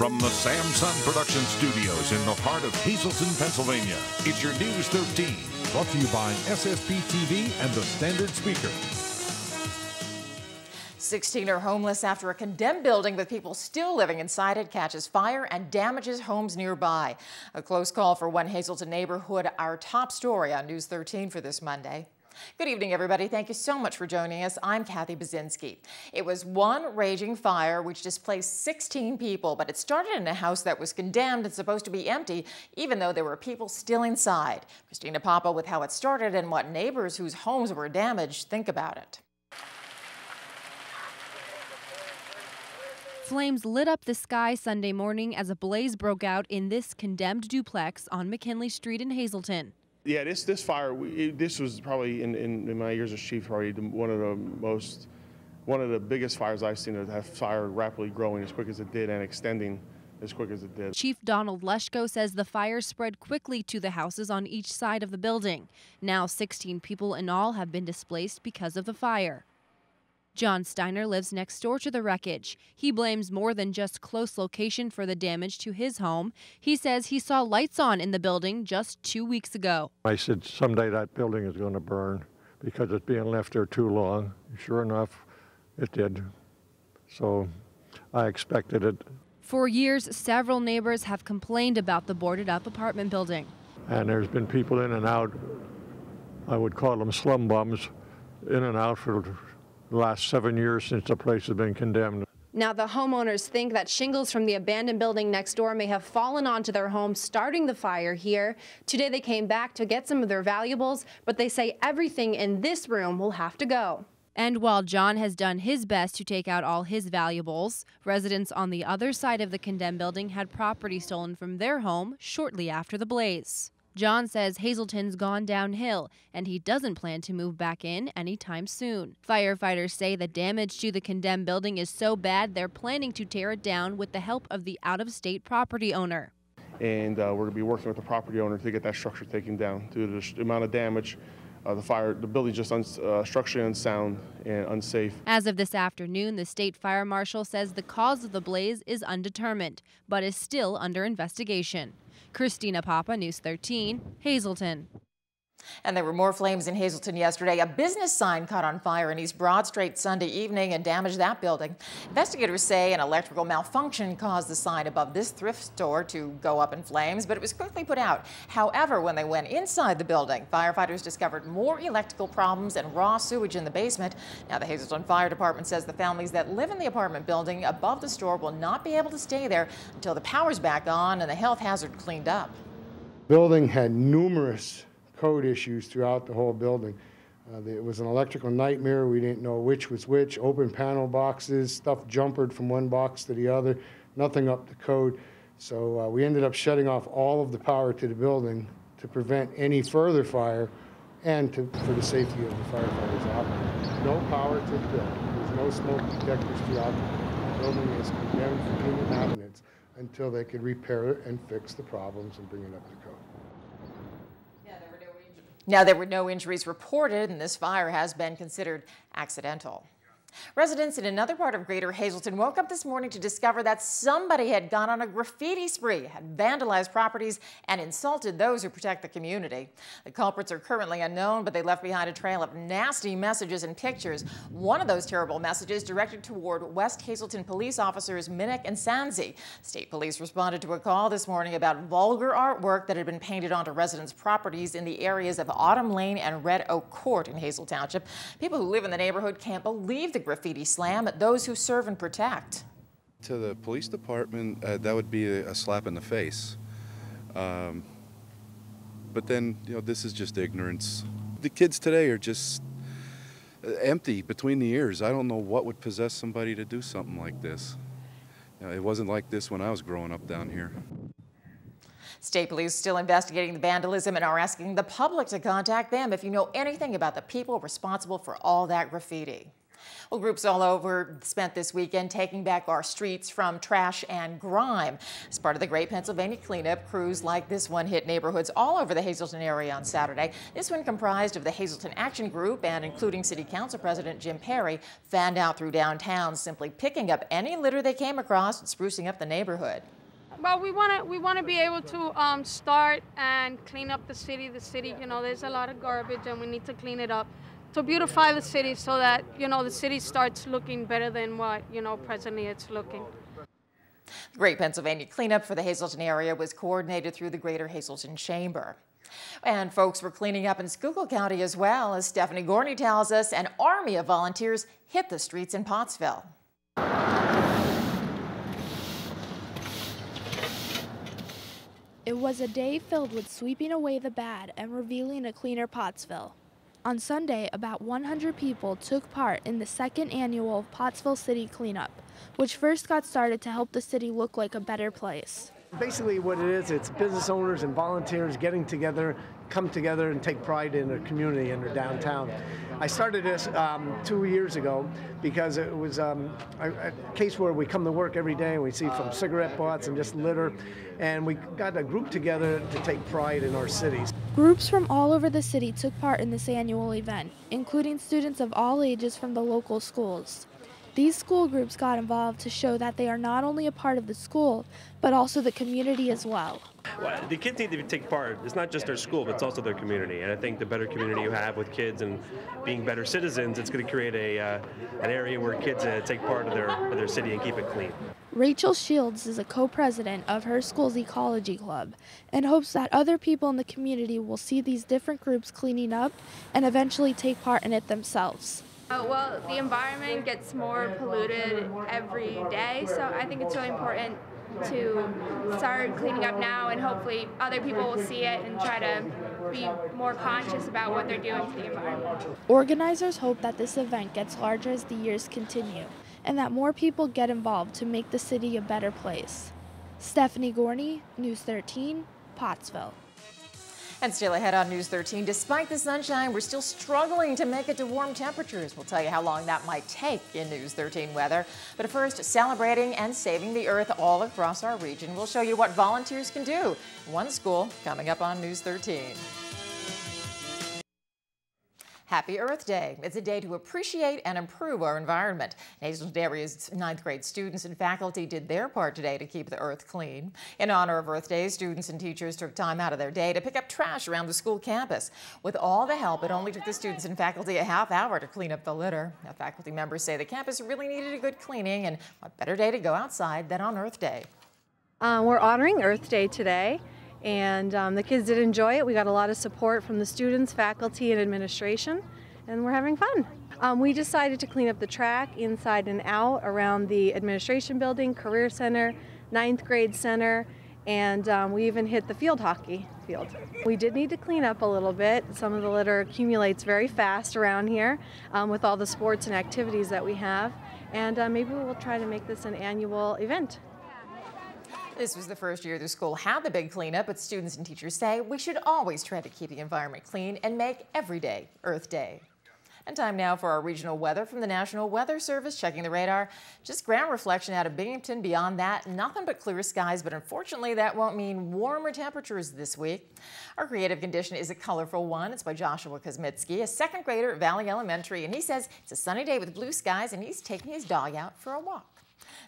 From the Samsung Production Studios in the heart of Hazleton, Pennsylvania, it's your News 13. Brought to you by SSPTV and the Standard Speaker. 16 are homeless after a condemned building with people still living inside it catches fire and damages homes nearby. A close call for one Hazleton neighborhood, our top story on News 13 for this Monday. Good evening, everybody. Thank you so much for joining us. I'm Kathy Bazinski. It was one raging fire which displaced 16 people, but it started in a house that was condemned and supposed to be empty, even though there were people still inside. Christina Papa with how it started and what neighbors whose homes were damaged think about it. Flames lit up the sky Sunday morning as a blaze broke out in this condemned duplex on McKinley Street in Hazleton. Yeah, this fire, this was probably in my years as chief, probably one of the biggest fires I've seen that have fire rapidly growing as quick as it did and extending as quick as it did. Chief Donald Leschko says the fire spread quickly to the houses on each side of the building. Now 16 people in all have been displaced because of the fire. John Steiner lives next door to the wreckage. He blames more than just close location for the damage to his home. He says he saw lights on in the building just 2 weeks ago. I said someday that building is going to burn because it's being left there too long. Sure enough, it did. So I expected it. For years, several neighbors have complained about the boarded up apartment building. And there's been people in and out, I would call them slum bums, in and out for the last 7 years since the place has been condemned. Now the homeowners think that shingles from the abandoned building next door may have fallen onto their home, starting the fire here. Today they came back to get some of their valuables, but they say everything in this room will have to go. And while John has done his best to take out all his valuables, residents on the other side of the condemned building had property stolen from their home shortly after the blaze. John says Hazleton's gone downhill, and he doesn't plan to move back in anytime soon. Firefighters say the damage to the condemned building is so bad they're planning to tear it down with the help of the out-of-state property owner. And we're going to be working with the property owner to get that structure taken down due to the amount of damage. The building's just structurally unsound and unsafe. As of this afternoon, the state fire marshal says the cause of the blaze is undetermined, but is still under investigation. Christina Papa, News 13, Hazleton. And there were more flames in Hazleton yesterday. A business sign caught on fire in East Broad Street Sunday evening and damaged that building. Investigators say an electrical malfunction caused the sign above this thrift store to go up in flames, but it was quickly put out. However, when they went inside the building, firefighters discovered more electrical problems and raw sewage in the basement. Now, the Hazleton Fire Department says the families that live in the apartment building above the store will not be able to stay there until the power's back on and the health hazard cleaned up. The building had numerous code issues throughout the whole building. It was an electrical nightmare. We didn't know which was which. Open panel boxes, stuff jumpered from one box to the other, nothing up to code. So we ended up shutting off all of the power to the building to prevent any further fire and for the safety of the firefighters. No power to the building. There's no smoke detectors throughout the building. Is condemned for human maintenance until they could repair it and fix the problems and bring it up to code. Now, there were no injuries reported, and this fire has been considered accidental. Residents in another part of Greater Hazleton woke up this morning to discover that somebody had gone on a graffiti spree, had vandalized properties, and insulted those who protect the community. The culprits are currently unknown, but they left behind a trail of nasty messages and pictures. One of those terrible messages directed toward West Hazleton police officers Minnick and Sanzi. State police responded to a call this morning about vulgar artwork that had been painted onto residents' properties in the areas of Autumn Lane and Red Oak Court in Hazel Township. People who live in the neighborhood can't believe the graffiti slam at those who serve and protect. To the police department, that would be a slap in the face. But then, this is just ignorance. The kids today are just empty between the ears. I don't know what would possess somebody to do something like this. It wasn't like this when I was growing up down here. State police still investigating the vandalism and are asking the public to contact them if you know anything about the people responsible for all that graffiti. Well, groups all over spent this weekend taking back our streets from trash and grime. As part of the Great Pennsylvania Cleanup, crews like this one hit neighborhoods all over the Hazleton area on Saturday. This one comprised of the Hazleton Action Group and including City Council President Jim Perry, fanned out through downtown, simply picking up any litter they came across and sprucing up the neighborhood. Well, we want to be able to start and clean up the city. You know, there's a lot of garbage and we need to clean it up to beautify the city so that, you know, the city starts looking better than what, you know, presently it's looking. The Great Pennsylvania Cleanup for the Hazleton area was coordinated through the Greater Hazleton Chamber. And folks were cleaning up in Schuylkill County as well. As Stephanie Gorney tells us, an army of volunteers hit the streets in Pottsville. It was a day filled with sweeping away the bad and revealing a cleaner Pottsville. On Sunday, about 100 people took part in the second annual Pottsville City Cleanup, which first got started to help the city look like a better place. Basically what it is, it's business owners and volunteers getting together, come together and take pride in their community and their downtown. I started this 2 years ago because it was a case where we come to work every day and we see from cigarette butts and just litter, and we got a group together to take pride in our cities. Groups from all over the city took part in this annual event, including students of all ages from the local schools. These school groups got involved to show that they are not only a part of the school, but also the community as well. Well, the kids need to take part. It's not just their school, but it's also their community. And I think the better community you have with kids and being better citizens, it's going to create an area where kids take part of their city and keep it clean. Rachel Shields is a co-president of her school's Ecology Club and hopes that other people in the community will see these different groups cleaning up and eventually take part in it themselves. Well, the environment gets more polluted every day, so I think it's really important to start cleaning up now, and hopefully other people will see it and try to be more conscious about what they're doing to the environment. Organizers hope that this event gets larger as the years continue, and that more people get involved to make the city a better place. Stephanie Gorney, News 13, Pottsville. And still ahead on News 13, despite the sunshine, we're still struggling to make it to warm temperatures. We'll tell you how long that might take in News 13 weather. But first, celebrating and saving the earth all across our region. We'll show you what volunteers can do. One school coming up on News 13. Happy Earth Day. It's a day to appreciate and improve our environment. Hazleton area's 9th grade students and faculty did their part today to keep the earth clean. In honor of Earth Day, students and teachers took time out of their day to pick up trash around the school campus. With all the help, it only took the students and faculty a half hour to clean up the litter. Now, faculty members say the campus really needed a good cleaning, and what better day to go outside than on Earth Day. We're honoring Earth Day today. And the kids did enjoy it. We got a lot of support from the students, faculty, and administration, and we're having fun. We decided to clean up the track inside and out around the administration building, career center, 9th grade center, and we even hit the field hockey field. We did need to clean up a little bit. Some of the litter accumulates very fast around here with all the sports and activities that we have, and maybe we will try to make this an annual event. This was the first year the school had the big cleanup, but students and teachers say we should always try to keep the environment clean and make every day Earth Day. And time now for our regional weather from the National Weather Service. Checking the radar, just ground reflection out of Binghamton. Beyond that, nothing but clear skies, but unfortunately that won't mean warmer temperatures this week. Our creative condition is a colorful one. It's by Joshua Kosmitsky, a 2nd grader at Valley Elementary, and he says it's a sunny day with blue skies and he's taking his dog out for a walk.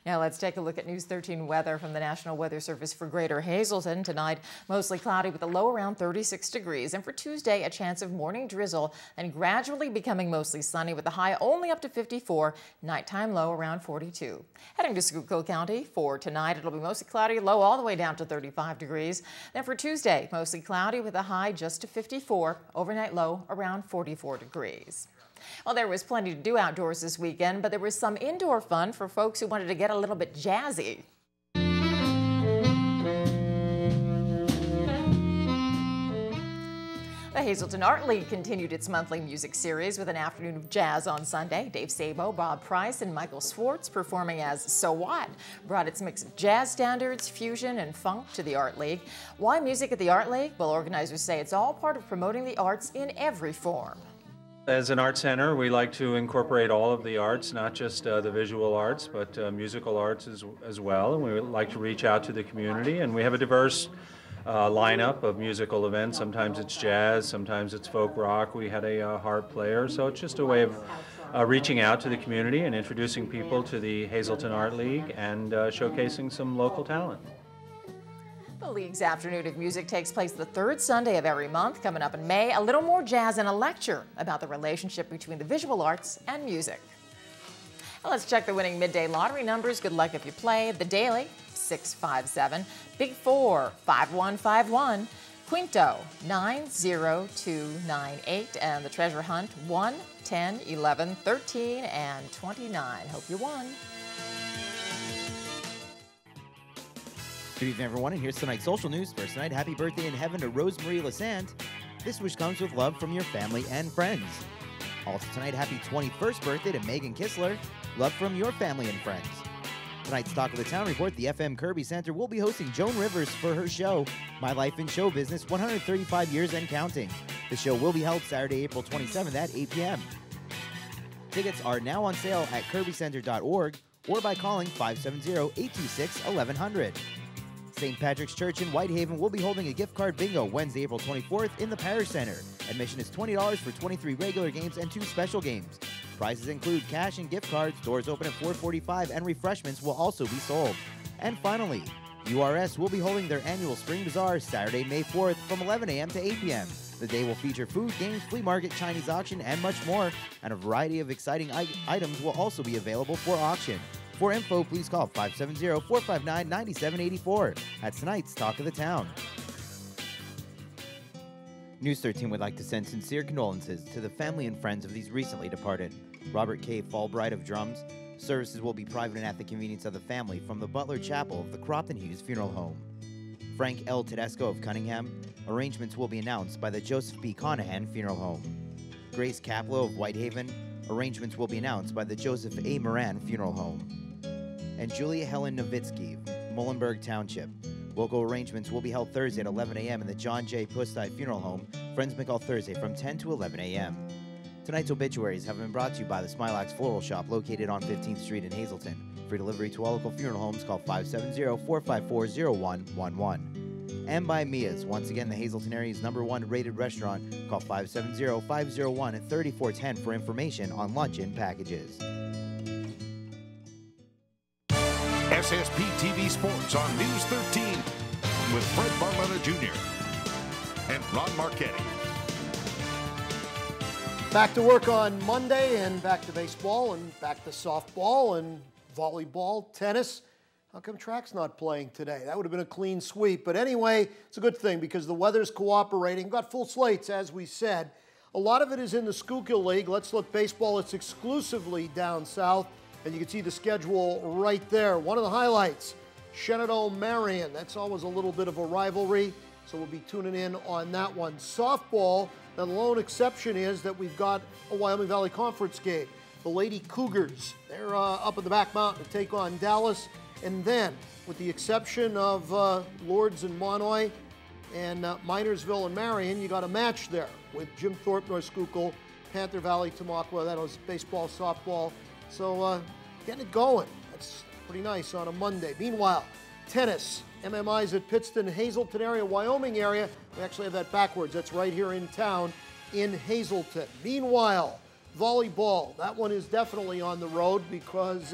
Now let's take a look at News 13 weather from the National Weather Service for Greater Hazleton. Tonight, mostly cloudy with a low around 36 degrees. And for Tuesday, a chance of morning drizzle and gradually becoming mostly sunny with a high only up to 54, nighttime low around 42. Heading to Schuylkill County for tonight, it'll be mostly cloudy, low all the way down to 35 degrees. Then for Tuesday, mostly cloudy with a high just to 54, overnight low around 44 degrees. Well, there was plenty to do outdoors this weekend, but there was some indoor fun for folks who wanted to get a little bit jazzy. The Hazleton Art League continued its monthly music series with an afternoon of jazz on Sunday. Dave Sabo, Bob Price, and Michael Swartz performing as So What brought its mix of jazz standards, fusion, and funk to the Art League. Why music at the Art League? Well, organizers say it's all part of promoting the arts in every form. As an art center, we like to incorporate all of the arts, not just the visual arts, but musical arts as well. And we like to reach out to the community, and we have a diverse lineup of musical events. Sometimes it's jazz, sometimes it's folk rock. We had a harp player, so it's just a way of reaching out to the community and introducing people to the Hazleton Art League and showcasing some local talent. The League's Afternoon of Music takes place the third Sunday of every month. Coming up in May, a little more jazz and a lecture about the relationship between the visual arts and music. Well, let's check the winning midday lottery numbers. Good luck if you play. The Daily, 657. Big 4, 5151. Quinto, 90298. And the Treasure Hunt, 1, 10, 11, 13, and 29. Hope you won. Good evening, everyone, and here's tonight's social news. First tonight, happy birthday in heaven to Rosemarie Lassant. This wish comes with love from your family and friends. Also tonight, happy 21st birthday to Megan Kistler. Love from your family and friends. Tonight's Talk of the Town report, the FM Kirby Center will be hosting Joan Rivers for her show, My Life in Show Business, 135 Years and Counting. The show will be held Saturday, April 27th at 8 p.m. Tickets are now on sale at kirbycenter.org or by calling 570-826-1100. St. Patrick's Church in Whitehaven will be holding a gift card bingo Wednesday, April 24th in the Parish Center. Admission is $20 for 23 regular games and 2 special games. Prizes include cash and gift cards. Doors open at 4:45 and refreshments will also be sold. And finally, URS will be holding their annual Spring Bazaar Saturday, May 4th from 11 a.m. to 8 p.m. The day will feature food, games, flea market, Chinese auction, and much more. And a variety of exciting items will also be available for auction. For info, please call 570-459-9784. That's tonight's Talk of the Town. News 13 would like to send sincere condolences to the family and friends of these recently departed. Robert K. Fulbright of drums. Services will be private and at the convenience of the family from the Butler Chapel of the Crofton Hughes Funeral Home. Frank L. Tedesco of Cunningham. Arrangements will be announced by the Joseph B. Conahan Funeral Home. Grace Kaplow of Whitehaven. Arrangements will be announced by the Joseph A. Moran Funeral Home. And Julia Helen Novitsky, Muhlenberg Township. Local arrangements will be held Thursday at 11 a.m. in the John J. Pustai Funeral Home, Friendsmickle Thursday from 10 to 11 a.m. Tonight's obituaries have been brought to you by the Smilax Floral Shop located on 15th Street in Hazleton. For delivery to all local funeral homes, call 570-454-0111. And by Mia's, once again the Hazleton area's #1 rated restaurant. Call 570-501-3410 for information on luncheon packages. SSPTV Sports on News 13 with Fred Barletta Jr. and Ron Marchetti. Back to work on Monday and back to baseball and back to softball and volleyball, tennis. How come track's not playing today? That would have been a clean sweep. But anyway, it's a good thing because the weather's cooperating. Got full slates, as we said. A lot of it is in the Schuylkill League. Let's look baseball. It's exclusively down south. And you can see the schedule right there. One of the highlights, Shenandoah-Marion. That's always a little bit of a rivalry, so we'll be tuning in on that one. Softball, the lone exception is that we've got a Wyoming Valley Conference game. The Lady Cougars, they're up in the back mountain to take on Dallas. And then, with the exception of Lourdes and Monoy and Minersville and Marion, you got a match there with Jim Thorpe, North Schuylkill, Panther Valley, Tamaqua. That was baseball, softball. So getting it going. That's pretty nice on a Monday. Meanwhile, tennis, MMI's at Pittston, Hazleton area, Wyoming area. We actually have that backwards. That's right here in town in Hazleton. Meanwhile, volleyball. That one is definitely on the road because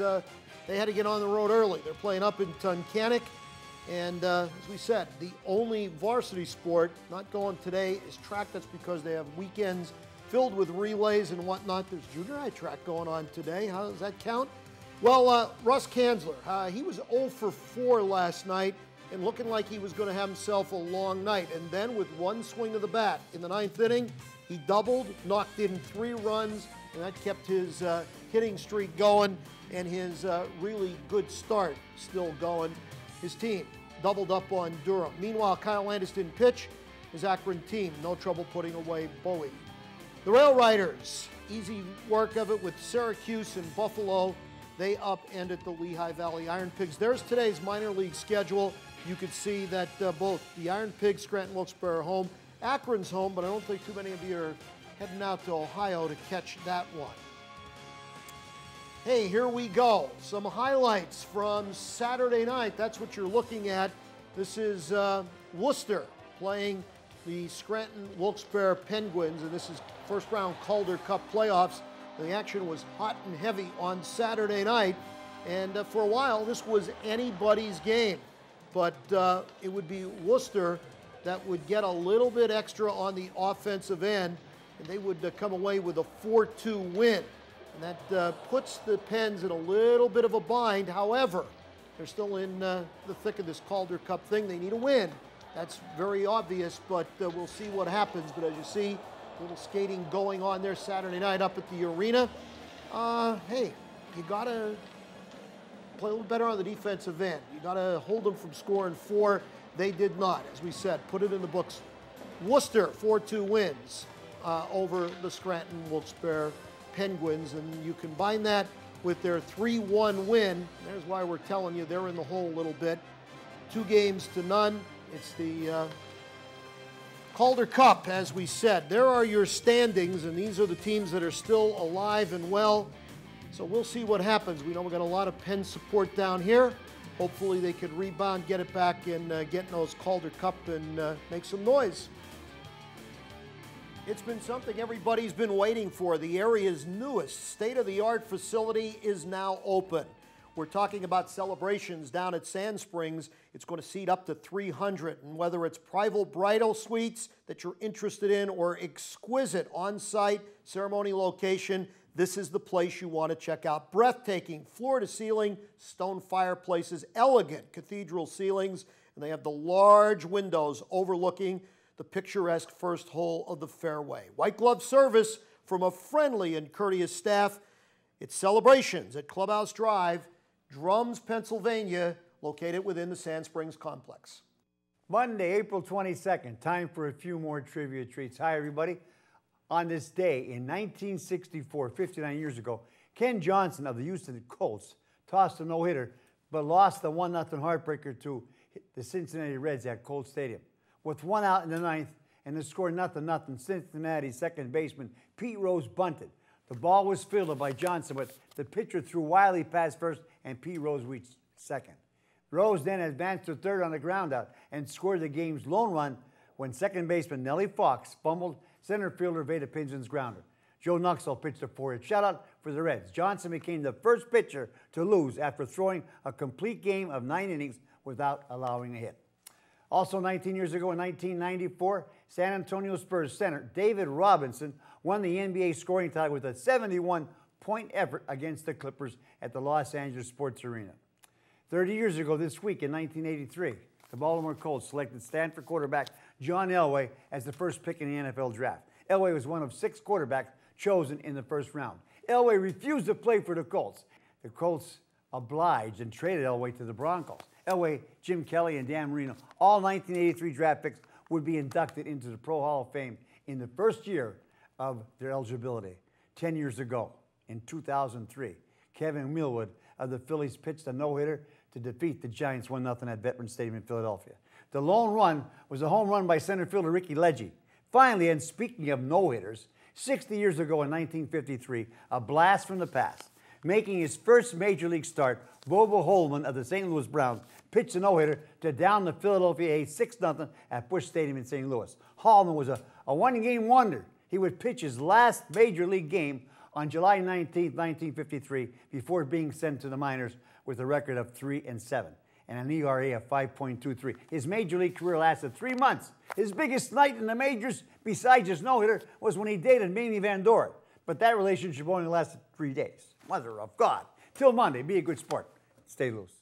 they had to get on the road early. They're playing up in Tunkhannock. And as we said, the only varsity sport not going today is track. That's because they have weekends filled with relays and whatnot. There's junior high track going on today. How does that count? Well, Russ Kanzler, he was 0 for 4 last night and looking like he was going to have himself a long night. And then with one swing of the bat in the 9th inning, he doubled, knocked in 3 runs, and that kept his hitting streak going and his really good start still going. His team doubled up on Durham. Meanwhile, Kyle Landis didn't pitch. His Akron team, no trouble putting away Bowie. The Rail Riders, easy work of it with Syracuse and Buffalo. They upended the Lehigh Valley Iron Pigs. There's today's minor league schedule. You could see that both the Iron Pigs, Scranton Wilkes-Barre are home. Akron's home, but I don't think too many of you are heading out to Ohio to catch that one. Hey, here we go. Some highlights from Saturday night. That's what you're looking at. This is Worcester playing the Scranton Wilkes-Barre Penguins, and this is first round Calder Cup playoffs. The action was hot and heavy on Saturday night, and for a while this was anybody's game. But it would be Worcester that would get a little bit extra on the offensive end, and they would come away with a 4-2 win. And that puts the Pens in a little bit of a bind. However, they're still in the thick of this Calder Cup thing. They need a win. That's very obvious, but we'll see what happens. But as you see, a little skating going on there Saturday night up at the arena. Hey, you got to play a little better on the defensive end. You got to hold them from scoring 4. They did not. As we said, put it in the books. Worcester, 4-2 wins over the Scranton Wilkes-Barre Penguins, and you combine that with their 3-1 win. There's why we're telling you they're in the hole a little bit. 2-0. It's the Calder Cup, as we said. There are your standings, and these are the teams that are still alive and well. So we'll see what happens. We know we've got a lot of Penn support down here. Hopefully they could rebound, get it back, and get in those Calder Cup and make some noise. It's been something everybody's been waiting for. The area's newest state-of-the-art facility is now open. We're talking about celebrations down at Sand Springs. It's going to seat up to 300. And whether it's private bridal suites that you're interested in or exquisite on-site ceremony location, this is the place you want to check out. Breathtaking floor-to-ceiling stone fireplaces, elegant cathedral ceilings, and they have the large windows overlooking the picturesque first hole of the fairway. White glove service from a friendly and courteous staff. It's celebrations at Clubhouse Drive, Drums, Pennsylvania, located within the Sand Springs complex. Monday, April 22nd, time for a few more trivia treats. Hi, everybody. On this day in 1964, 59 years ago, Ken Johnson of the Houston Colts tossed a no-hitter, but lost the 1-0 heartbreaker to the Cincinnati Reds at Colts Stadium. With 1 out in the 9th and the score 0-0, Cincinnati's second baseman Pete Rose bunted. The ball was fielded by Johnson, but the pitcher threw wildly past first, and Pete Rose reached second. Rose then advanced to third on the ground out and scored the game's lone run when second baseman Nellie Fox fumbled center fielder Veda Pingen's grounder. Joe Nuxhall pitched a 4-hit shutout for the Reds. Johnson became the first pitcher to lose after throwing a complete game of 9 innings without allowing a hit. Also 19 years ago in 1994, San Antonio Spurs center David Robinson won the NBA scoring title with a 71-point effort against the Clippers at the Los Angeles Sports Arena. 30 years ago this week in 1983, the Baltimore Colts selected Stanford quarterback John Elway as the first pick in the NFL draft. Elway was one of 6 quarterbacks chosen in the first round. Elway refused to play for the Colts. The Colts obliged and traded Elway to the Broncos. Elway, Jim Kelly, and Dan Marino, all 1983 draft picks, would be inducted into the Pro Hall of Fame in the first year of their eligibility. 10 years ago, in 2003, Kevin Millwood of the Phillies pitched a no-hitter to defeat the Giants 1-0 at Veterans Stadium in Philadelphia. The lone run was a home run by center fielder Ricky Legge. Finally, and speaking of no-hitters, 60 years ago in 1953, a blast from the past. Making his first major league start, Bobo Holman of the St. Louis Browns pitched a no-hitter to down the Philadelphia A's 6-0 at Busch Stadium in St. Louis. Holman was a one-game wonder. He would pitch his last major league game on July 19, 1953, before being sent to the minors with a record of 3-7 and an ERA of 5.23. His major league career lasted 3 months. His biggest night in the majors, besides his no-hitter, was when he dated Mamie Van Doren. But that relationship only lasted 3 days. Mother of God. Till Monday, be a good sport. Stay loose.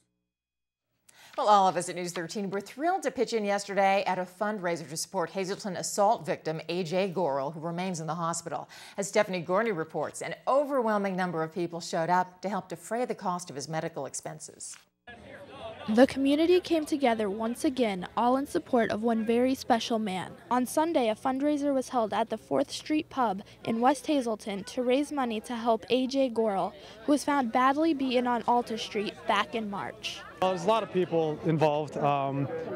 Well, all of us at News 13 were thrilled to pitch in yesterday at a fundraiser to support Hazleton assault victim A.J. Gorel, who remains in the hospital. As Stephanie Gorney reports, an overwhelming number of people showed up to help defray the cost of his medical expenses. The community came together once again, all in support of one very special man. On Sunday, a fundraiser was held at the 4th Street Pub in West Hazleton to raise money to help A.J. Gorel, who was found badly beaten on Alta Street back in March. There's a lot of people involved.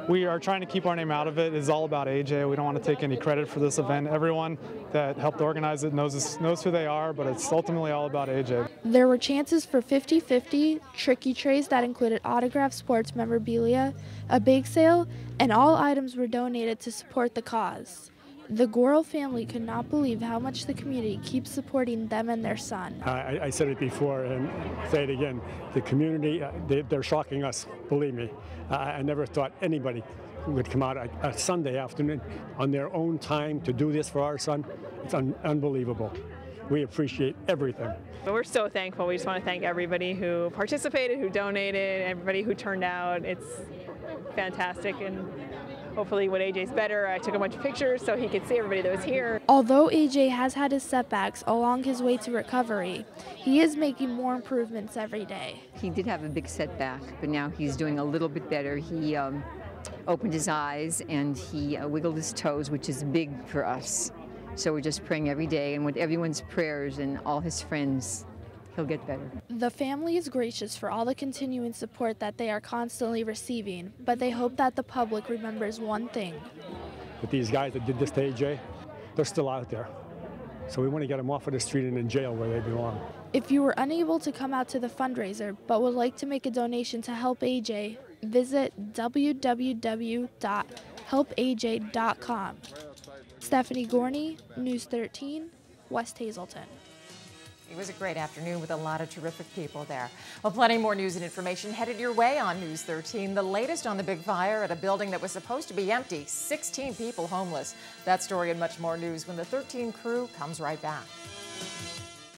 We are trying to keep our name out of it. It's all about AJ. We don't want to take any credit for this event. Everyone that helped organize it knows who they are, but it's ultimately all about AJ. There were chances for 50-50, tricky trays that included autographed sports memorabilia, a bake sale, and all items were donated to support the cause. The Gorel family could not believe how much the community keeps supporting them and their son. I said it before and say it again. The community, they're shocking us, believe me. I never thought anybody would come out a Sunday afternoon on their own time to do this for our son. It's unbelievable. We appreciate everything. We're so thankful. We just want to thank everybody who participated, who donated, everybody who turned out. It's fantastic, and hopefully when AJ's better, I took a bunch of pictures so he could see everybody that was here. Although AJ has had his setbacks along his way to recovery, he is making more improvements every day. He did have a big setback, but now he's doing a little bit better. He opened his eyes and he wiggled his toes, which is big for us. So we're just praying every day, and with everyone's prayers and all his friends, he'll get better. The family is gracious for all the continuing support that they are constantly receiving, but they hope that the public remembers one thing. But these guys that did this to AJ, they're still out there. So we want to get them off of the street and in jail where they belong. If you were unable to come out to the fundraiser but would like to make a donation to help AJ, visit www.helpaj.com. Stephanie Gorney, News 13, West Hazleton. It was a great afternoon with a lot of terrific people there. Well, plenty more news and information headed your way on News 13. The latest on the big fire at a building that was supposed to be empty, 16 people homeless. That story and much more news when the 13 crew comes right back.